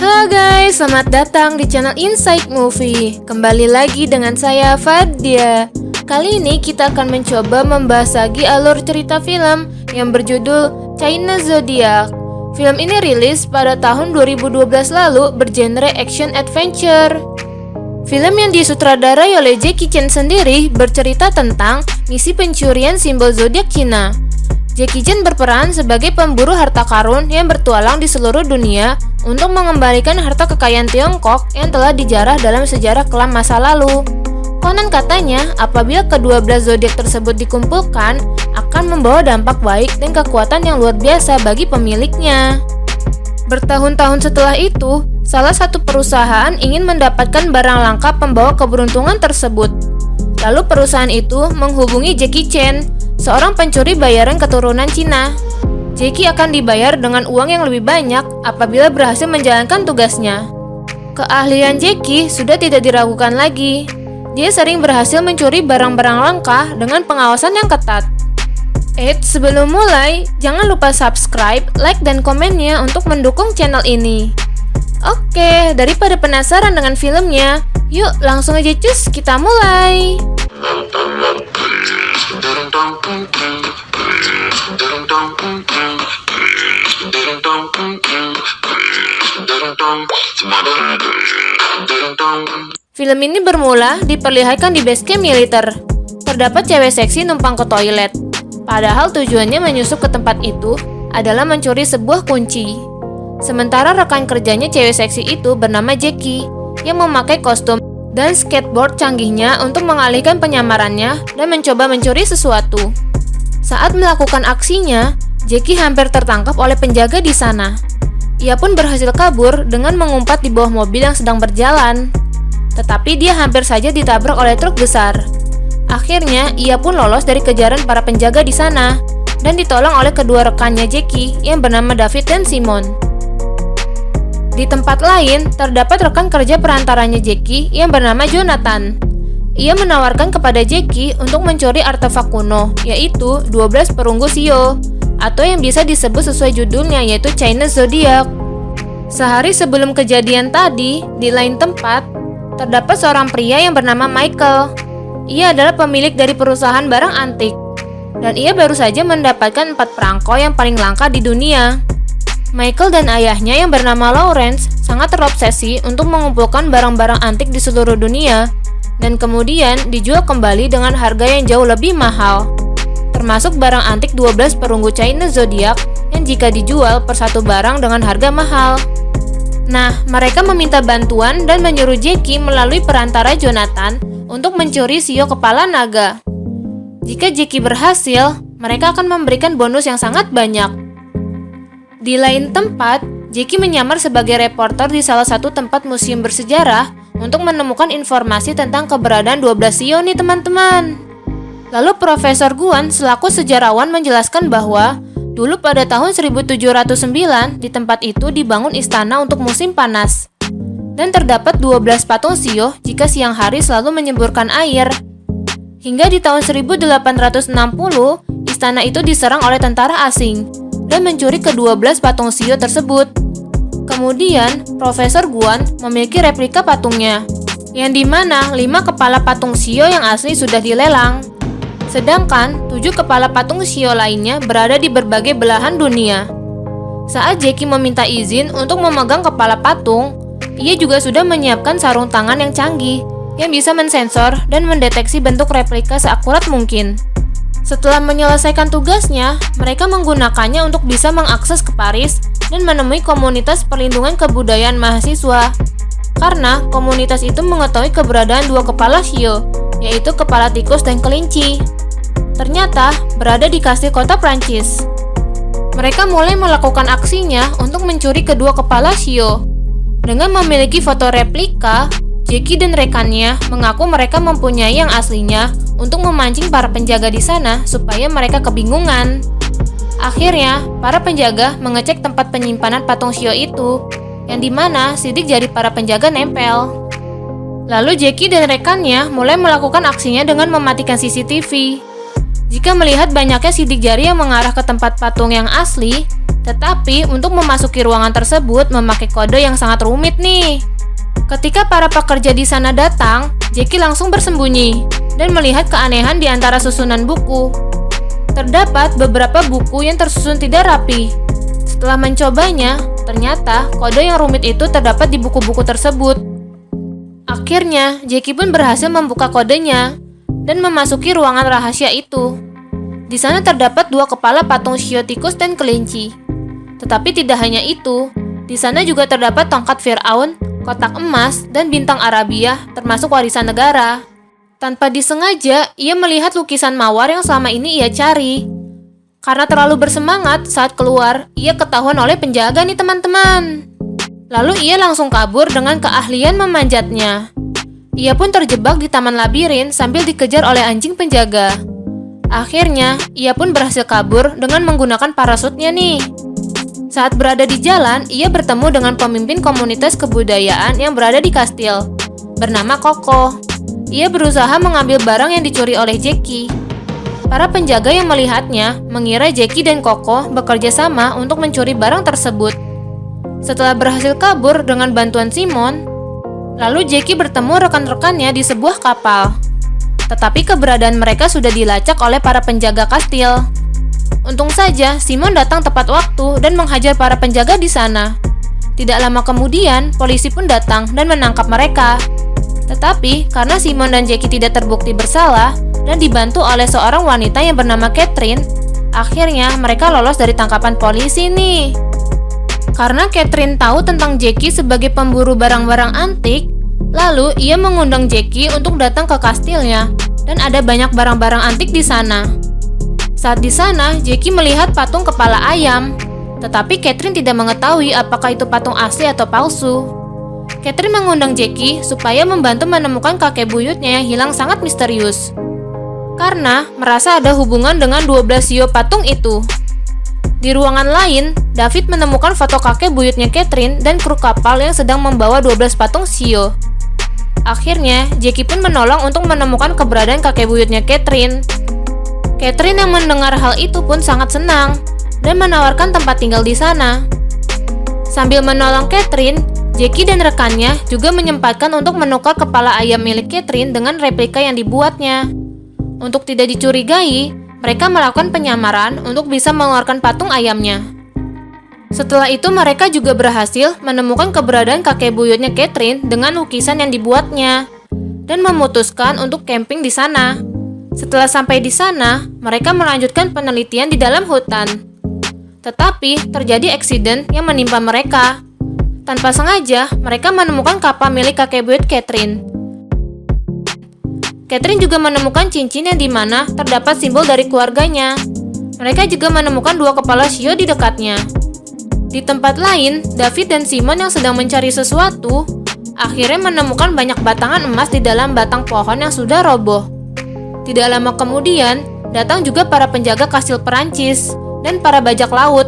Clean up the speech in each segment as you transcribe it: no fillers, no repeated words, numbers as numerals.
Halo guys, selamat datang di channel Insight Movie. Kembali lagi dengan saya Fadia. Kali ini kita akan mencoba membahas lagi alur cerita film yang berjudul China Zodiac. Film ini rilis pada tahun 2012 lalu bergenre action adventure. Film yang disutradarai oleh Jackie Chan sendiri bercerita tentang misi pencurian simbol zodiak Cina. Jackie Chan berperan sebagai pemburu harta karun yang bertualang di seluruh dunia untuk mengembalikan harta kekayaan Tiongkok yang telah dijarah dalam sejarah kelam masa lalu. Konon katanya, apabila kedua belas zodiak tersebut dikumpulkan, akan membawa dampak baik dan kekuatan yang luar biasa bagi pemiliknya. Bertahun-tahun setelah itu, salah satu perusahaan ingin mendapatkan barang langka pembawa keberuntungan tersebut. Lalu perusahaan itu menghubungi Jackie Chan, seorang pencuri bayaran keturunan Cina. Jackie akan dibayar dengan uang yang lebih banyak apabila berhasil menjalankan tugasnya. Keahlian Jackie sudah tidak diragukan lagi. Dia sering berhasil mencuri barang-barang langka dengan pengawasan yang ketat. Sebelum mulai, jangan lupa subscribe, like, dan komennya untuk mendukung channel ini. Oke, daripada penasaran dengan filmnya, yuk langsung aja cus, kita mulai. Film ini bermula diperlihatkan di base camp militer. Terdapat cewek seksi numpang ke toilet. Padahal tujuannya menyusup ke tempat itu adalah mencuri sebuah kunci. Sementara rekan kerjanya cewek seksi itu bernama Jackie yang memakai kostum dan skateboard canggihnya untuk mengalihkan penyamarannya dan mencoba mencuri sesuatu. Saat melakukan aksinya, Jackie hampir tertangkap oleh penjaga di sana. Ia pun berhasil kabur dengan mengumpat di bawah mobil yang sedang berjalan. Tetapi dia hampir saja ditabrak oleh truk besar. Akhirnya, ia pun lolos dari kejaran para penjaga di sana dan ditolong oleh kedua rekannya Jackie yang bernama David dan Simon. Di tempat lain, terdapat rekan kerja perantaranya Jackie yang bernama Jonathan. Ia menawarkan kepada Jackie untuk mencuri artefak kuno, yaitu 12 perunggu Shio, atau yang bisa disebut sesuai judulnya yaitu China Zodiac. Sehari sebelum kejadian tadi, di lain tempat, terdapat seorang pria yang bernama Michael. Ia adalah pemilik dari perusahaan barang antik, dan ia baru saja mendapatkan 4 perangko yang paling langka di dunia. Michael dan ayahnya yang bernama Lawrence sangat terobsesi untuk mengumpulkan barang-barang antik di seluruh dunia, dan kemudian dijual kembali dengan harga yang jauh lebih mahal. Termasuk barang antik 12 perunggu China Zodiac yang jika dijual per satu barang dengan harga mahal. Nah, mereka meminta bantuan dan menyuruh Jackie melalui perantara Jonathan untuk mencuri Shio kepala naga. Jika Jackie berhasil, mereka akan memberikan bonus yang sangat banyak. Di lain tempat, Jackie menyamar sebagai reporter di salah satu tempat museum bersejarah untuk menemukan informasi tentang keberadaan 12 Shio nih teman-teman. Lalu Profesor Guan selaku sejarawan menjelaskan bahwa dulu pada tahun 1709 di tempat itu dibangun istana untuk musim panas. Dan terdapat 12 patung Shio jika siang hari selalu menyemburkan air. Hingga di tahun 1860, istana itu diserang oleh tentara asing dan mencuri ke-12 patung Shio tersebut. Kemudian, Profesor Guan memiliki replika patungnya, yang dimana 5 kepala patung Shio yang asli sudah dilelang. Sedangkan 7 kepala patung Shio lainnya berada di berbagai belahan dunia. Saat Jackie meminta izin untuk memegang kepala patung, ia juga sudah menyiapkan sarung tangan yang canggih yang bisa mensensor dan mendeteksi bentuk replika seakurat mungkin. Setelah menyelesaikan tugasnya, mereka menggunakannya untuk bisa mengakses ke Paris dan menemui komunitas perlindungan kebudayaan mahasiswa. Karena komunitas itu mengetahui keberadaan 2 kepala Shio, yaitu kepala tikus dan kelinci. Ternyata berada di kastil kota Prancis. Mereka mulai melakukan aksinya untuk mencuri kedua kepala Shio. Dengan memiliki foto replika, Jackie dan rekannya mengaku mereka mempunyai yang aslinya untuk memancing para penjaga di sana supaya mereka kebingungan. Akhirnya, para penjaga mengecek tempat penyimpanan patung Shio itu, yang dimana sidik jari para penjaga nempel. Lalu Jackie dan rekannya mulai melakukan aksinya dengan mematikan CCTV. Jika melihat banyaknya sidik jari yang mengarah ke tempat patung yang asli, Tetapi untuk memasuki ruangan tersebut memakai kode yang sangat rumit nih. Ketika para pekerja di sana datang, Jackie langsung bersembunyi dan melihat keanehan di antara susunan buku. Terdapat beberapa buku yang tersusun tidak rapi. Setelah mencobanya, ternyata kode yang rumit itu terdapat di buku-buku tersebut. Akhirnya, Jackie pun berhasil membuka kodenya dan memasuki ruangan rahasia itu. Di sana terdapat 2 kepala patung shio tikus dan kelinci. Tetapi tidak hanya itu, di sana juga terdapat tongkat Firaun, kotak emas, dan bintang Arabia, termasuk warisan negara. Tanpa disengaja, ia melihat lukisan mawar yang selama ini ia cari. Karena terlalu bersemangat saat keluar, ia ketahuan oleh penjaga nih teman-teman. Lalu ia langsung kabur dengan keahlian memanjatnya. Ia pun terjebak di taman labirin sambil dikejar oleh anjing penjaga. Akhirnya, ia pun berhasil kabur dengan menggunakan parasutnya nih. Saat berada di jalan, ia bertemu dengan pemimpin komunitas kebudayaan yang berada di kastil, bernama Coco. Ia berusaha mengambil barang yang dicuri oleh Jackie. Para penjaga yang melihatnya mengira Jackie dan Coco bekerja sama untuk mencuri barang tersebut. Setelah berhasil kabur dengan bantuan Simon, lalu Jackie bertemu rekan-rekannya di sebuah kapal. Tetapi keberadaan mereka sudah dilacak oleh para penjaga kastil. Untung saja Simon datang tepat waktu dan menghajar para penjaga di sana. Tidak lama kemudian, polisi pun datang dan menangkap mereka. Tetapi karena Simon dan Jackie tidak terbukti bersalah dan dibantu oleh seorang wanita yang bernama Catherine, akhirnya mereka lolos dari tangkapan polisi nih. Karena Catherine tahu tentang Jackie sebagai pemburu barang-barang antik, lalu ia mengundang Jackie untuk datang ke kastilnya dan ada banyak barang-barang antik di sana. Saat di sana, Jackie melihat patung kepala ayam, tetapi Catherine tidak mengetahui apakah itu patung asli atau palsu. Catherine mengundang Jackie supaya membantu menemukan kakek buyutnya yang hilang sangat misterius. Karena merasa ada hubungan dengan 12 shio patung itu. Di ruangan lain, David menemukan foto kakek buyutnya Catherine dan kru kapal yang sedang membawa 12 patung shio. Akhirnya, Jackie pun menolong untuk menemukan keberadaan kakek buyutnya Catherine. Catherine yang mendengar hal itu pun sangat senang dan menawarkan tempat tinggal di sana. Sambil menolong Catherine, Jackie dan rekannya juga menyempatkan untuk menukar kepala ayam milik Catherine dengan replika yang dibuatnya. Untuk tidak dicurigai, mereka melakukan penyamaran untuk bisa mengeluarkan patung ayamnya. Setelah itu mereka juga berhasil menemukan keberadaan kakek buyutnya Catherine dengan lukisan yang dibuatnya dan memutuskan untuk camping di sana. Setelah sampai di sana, mereka melanjutkan penelitian di dalam hutan. Tetapi terjadi eksiden yang menimpa mereka. Tanpa sengaja, mereka menemukan kapal milik kakek buyut Catherine. Catherine juga menemukan cincin yang dimana terdapat simbol dari keluarganya. Mereka juga menemukan 2 kepala shio di dekatnya. Di tempat lain, David dan Simon yang sedang mencari sesuatu, akhirnya menemukan banyak batangan emas di dalam batang pohon yang sudah roboh. Tidak lama kemudian, datang juga para penjaga kastil Perancis dan para bajak laut.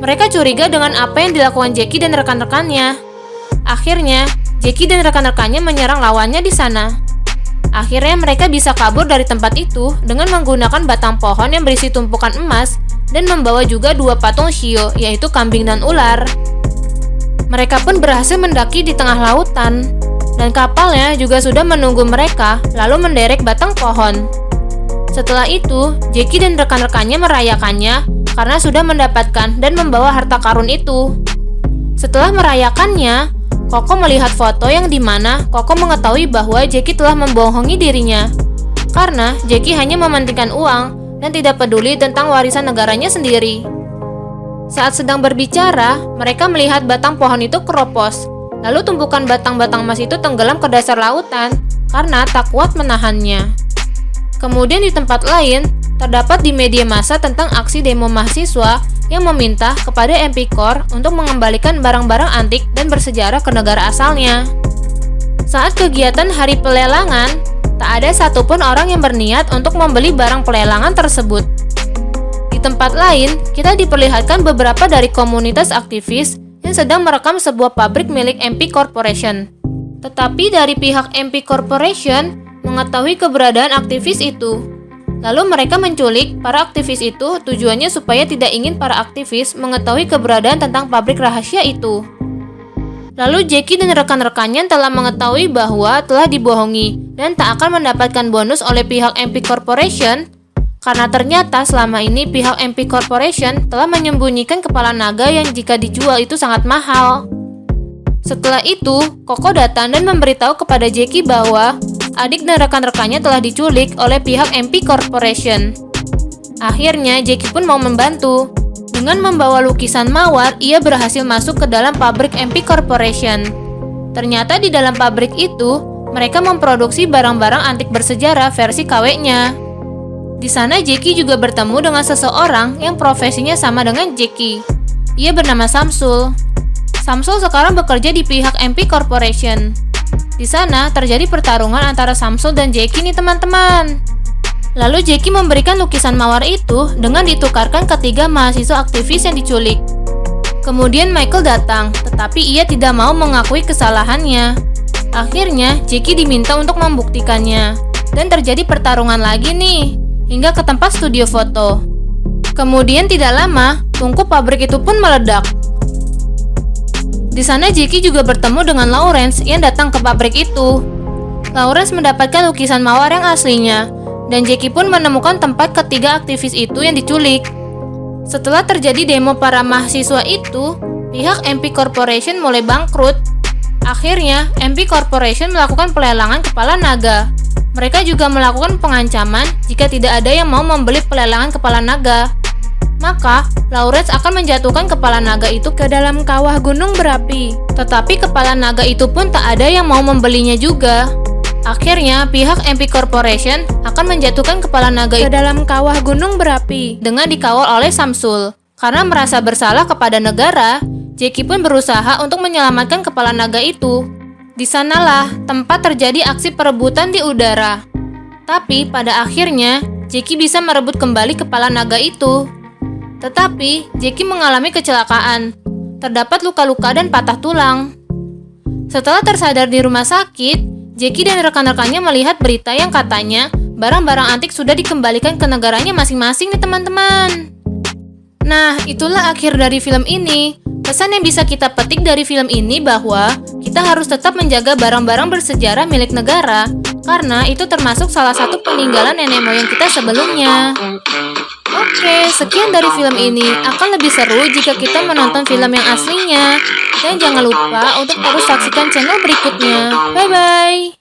Mereka curiga dengan apa yang dilakukan Jackie dan rekan-rekannya. Akhirnya, Jackie dan rekan-rekannya menyerang lawannya di sana. Akhirnya mereka bisa kabur dari tempat itu dengan menggunakan batang pohon yang berisi tumpukan emas dan membawa juga 2 patung shio, yaitu kambing dan ular. Mereka pun berhasil mendaki di tengah lautan, dan kapalnya juga sudah menunggu mereka lalu menderek batang pohon. Setelah itu, Jackie dan rekan-rekannya merayakannya karena sudah mendapatkan dan membawa harta karun itu. Setelah merayakannya, Coco melihat foto yang dimana Coco mengetahui bahwa Jackie telah membohongi dirinya karena Jackie hanya mementingkan uang dan tidak peduli tentang warisan negaranya sendiri. Saat sedang berbicara, mereka melihat batang pohon itu keropos, lalu tumpukan batang-batang emas itu tenggelam ke dasar lautan karena tak kuat menahannya. Kemudian di tempat lain, terdapat di media massa tentang aksi demo mahasiswa yang meminta kepada MP Corps untuk mengembalikan barang-barang antik dan bersejarah ke negara asalnya. Saat kegiatan hari pelelangan, tak ada satupun orang yang berniat untuk membeli barang pelelangan tersebut. Di tempat lain, kita diperlihatkan beberapa dari komunitas aktivis yang sedang merekam sebuah pabrik milik MP Corporation. Tetapi dari pihak MP Corporation mengetahui keberadaan aktivis itu. Lalu mereka menculik para aktivis itu, tujuannya supaya tidak ingin para aktivis mengetahui keberadaan tentang pabrik rahasia itu. Lalu Jackie dan rekan-rekannya telah mengetahui bahwa telah dibohongi dan tak akan mendapatkan bonus oleh pihak MP Corporation karena ternyata selama ini pihak MP Corporation telah menyembunyikan kepala naga yang jika dijual itu sangat mahal. Setelah itu, Coco datang dan memberitahu kepada Jackie bahwa adik dan rekan-rekannya telah diculik oleh pihak MP Corporation. Akhirnya, Jackie pun mau membantu. Dengan membawa lukisan mawar, ia berhasil masuk ke dalam pabrik MP Corporation. Ternyata di dalam pabrik itu, mereka memproduksi barang-barang antik bersejarah versi KW-nya. Di sana Jackie juga bertemu dengan seseorang yang profesinya sama dengan Jackie. Ia bernama Samsul. Samsul sekarang bekerja di pihak MP Corporation. Di sana terjadi pertarungan antara Samsul dan Jackie nih teman-teman. Lalu Jackie memberikan lukisan mawar itu dengan ditukarkan ketiga mahasiswa aktivis yang diculik. Kemudian Michael datang, tetapi ia tidak mau mengakui kesalahannya. Akhirnya Jackie diminta untuk membuktikannya. Dan terjadi pertarungan lagi nih, hingga ke tempat studio foto. Kemudian tidak lama, tungku pabrik itu pun meledak. Di sana Jackie juga bertemu dengan Lawrence yang datang ke pabrik itu. Lawrence mendapatkan lukisan mawar yang aslinya. Dan Jackie pun menemukan tempat ketiga aktivis itu yang diculik. Setelah terjadi demo para mahasiswa itu, pihak MP Corporation mulai bangkrut. Akhirnya, MP Corporation melakukan pelelangan kepala naga. Mereka juga melakukan pengancaman jika tidak ada yang mau membeli pelelangan kepala naga. Maka, Lawrence akan menjatuhkan kepala naga itu ke dalam kawah gunung berapi. Tetapi kepala naga itu pun tak ada yang mau membelinya juga. Akhirnya, pihak MP Corporation akan menjatuhkan kepala naga ke dalam kawah gunung berapi dengan dikawal oleh Samsul. Karena merasa bersalah kepada negara, Jackie pun berusaha untuk menyelamatkan kepala naga itu. Di sanalah tempat terjadi aksi perebutan di udara. Tapi pada akhirnya, Jackie bisa merebut kembali kepala naga itu. Tetapi, Jackie mengalami kecelakaan. Terdapat luka-luka dan patah tulang. Setelah tersadar di rumah sakit, Jackie dan rekan-rekannya melihat berita yang katanya barang-barang antik sudah dikembalikan ke negaranya masing-masing nih teman-teman. Nah, itulah akhir dari film ini. Pesan yang bisa kita petik dari film ini bahwa kita harus tetap menjaga barang-barang bersejarah milik negara karena itu termasuk salah satu peninggalan nenek moyang kita sebelumnya. Oke, sekian dari film ini. Akan lebih seru jika kita menonton film yang aslinya. Dan jangan lupa untuk terus saksikan channel berikutnya. Bye-bye!